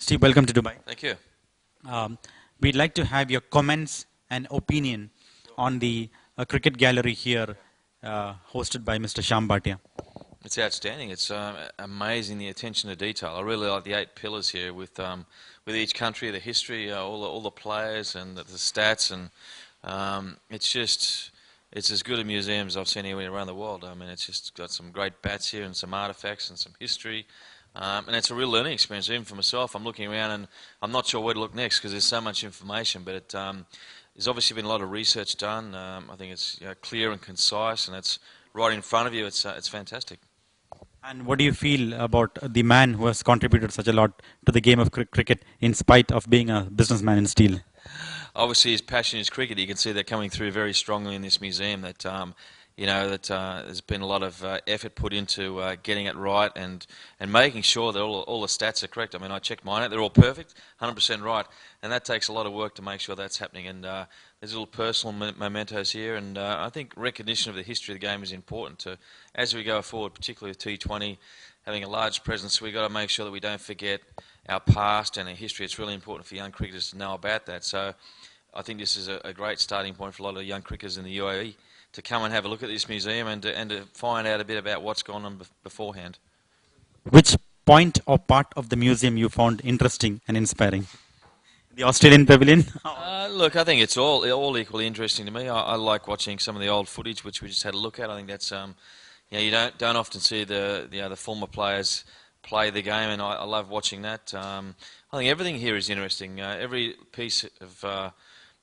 Steve, welcome to Dubai. Thank you. Um, we'd like to have your comments and opinion on the cricket gallery here, hosted by Mr. Shyam Bhatia. It's outstanding. It's amazing, the attention to detail. I really like the 8 pillars here with each country, the history, all the players and the stats, and it's as good a museum as I've seen anywhere around the world. I mean, it's just got some great bats here and some artifacts and some history. And it's a real learning experience, even for myself. I'm looking around and I'm not sure where to look next because there's so much information. But there's obviously been a lot of research done. I think it's clear and concise, and it's right in front of you. It's fantastic. And what do you feel about the man who has contributed such a lot to the game of cricket in spite of being a businessman in steel? Obviously, his passion is cricket. You can see that coming through very strongly in this museum. That there's been a lot of effort put into getting it right and making sure that all the stats are correct. I mean, I checked mine out; they're all perfect, 100% right, and that takes a lot of work to make sure that's happening. And there's little personal mementos here, and I think recognition of the history of the game is important to, as we go forward, particularly with T20 having a large presence. We've got to make sure that we don't forget our past and our history. It's really important for young cricketers to know about that. So I think this is a great starting point for a lot of young cricketers in the UAE to come and have a look at this museum and to find out a bit about what's gone on beforehand. Which point or part of the museum you found interesting and inspiring? The Australian Pavilion? Look, I think it's all equally interesting to me. I like watching some of the old footage, which we just had a look at. I think that's you don't often see the former players play the game, and I love watching that. I think everything here is interesting. Every piece of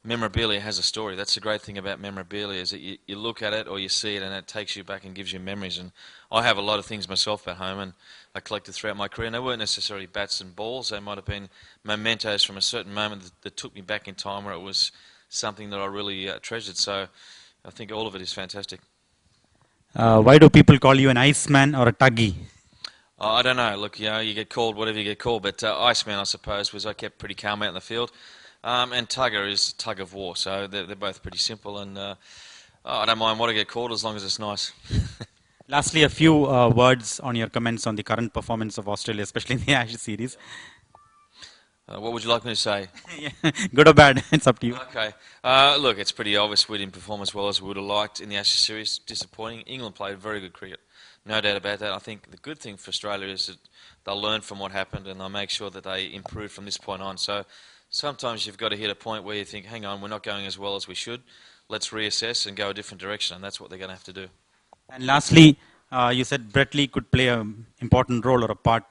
memorabilia has a story. That's the great thing about memorabilia, is that you look at it or you see it and it takes you back and gives you memories. And I have a lot of things myself at home, and I collected throughout my career. And they weren't necessarily bats and balls. They might have been mementos from a certain moment that took me back in time where it was something that I really treasured. So I think all of it is fantastic. Why do people call you an Iceman or a Tuggy? I don't know. Look, you get called whatever you get called. But Iceman, I suppose, was I kept pretty calm out in the field. And Tugger is tug of war, so they're both pretty simple, and I don't mind what I get called as long as it's nice. Lastly, a few words on your comments on the current performance of Australia, especially in the Ashes series. What would you like me to say? Good or bad, it's up to you. Okay. Look, it's pretty obvious we didn't perform as well as we would have liked in the Ashes series. Disappointing. England played very good cricket. No doubt about that. I think the good thing for Australia is that they'll learn from what happened and they'll make sure that they improve from this point on. So sometimes you've got to hit a point where you think, hang on, we're not going as well as we should. Let's reassess and go a different direction, and that's what they're going to have to do. And lastly, you said Brett Lee could play an important role or a part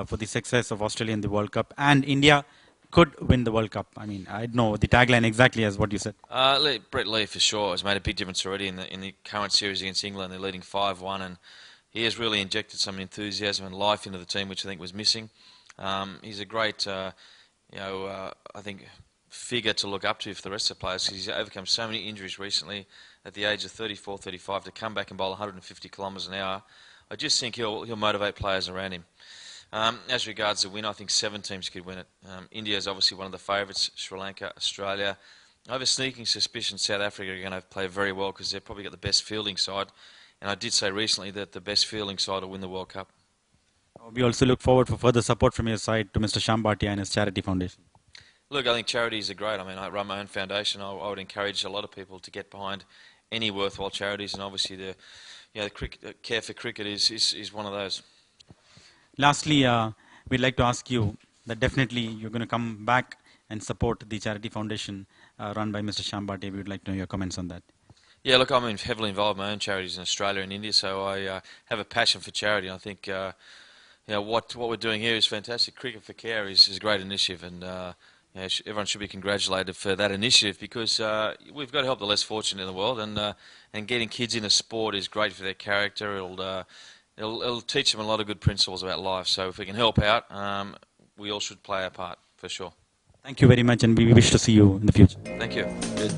for the success of Australia in the World Cup, and India could win the World Cup. I mean, I know the tagline exactly as what you said. Brett Lee, for sure, has made a big difference already in the current series against England. They're leading 5-1, and he has really injected some enthusiasm and life into the team, which I think was missing. He's a great I think, figure to look up to for the rest of the players. He's overcome so many injuries recently at the age of 34, 35 to come back and bowl 150 kilometres an hour. I just think he'll motivate players around him. As regards the win, I think 7 teams could win it. India is obviously one of the favourites, Sri Lanka, Australia. I have a sneaking suspicion South Africa are going to play very well because they've probably got the best fielding side. And I did say recently that the best fielding side will win the World Cup. We also look forward for further support from your side to Mr. Shyam Bhatia and his charity foundation. Look, I think charities are great. I mean, I run my own foundation. I would encourage a lot of people to get behind any worthwhile charities, and obviously the care for cricket is one of those. Lastly, we'd like to ask you that definitely you're going to come back and support the charity foundation run by Mr. Shyam Bhatia. We would like to know your comments on that. Yeah, look, I'm heavily involved in my own charities in Australia and India, so I have a passion for charity. I think what we're doing here is fantastic. Cricket for Care is a great initiative, and everyone should be congratulated for that initiative because we've got to help the less fortunate in the world, and getting kids into sport is great for their character. It'll teach them a lot of good principles about life. So if we can help out, we all should play our part for sure. Thank you very much, and we wish to see you in the future. Thank you. Good.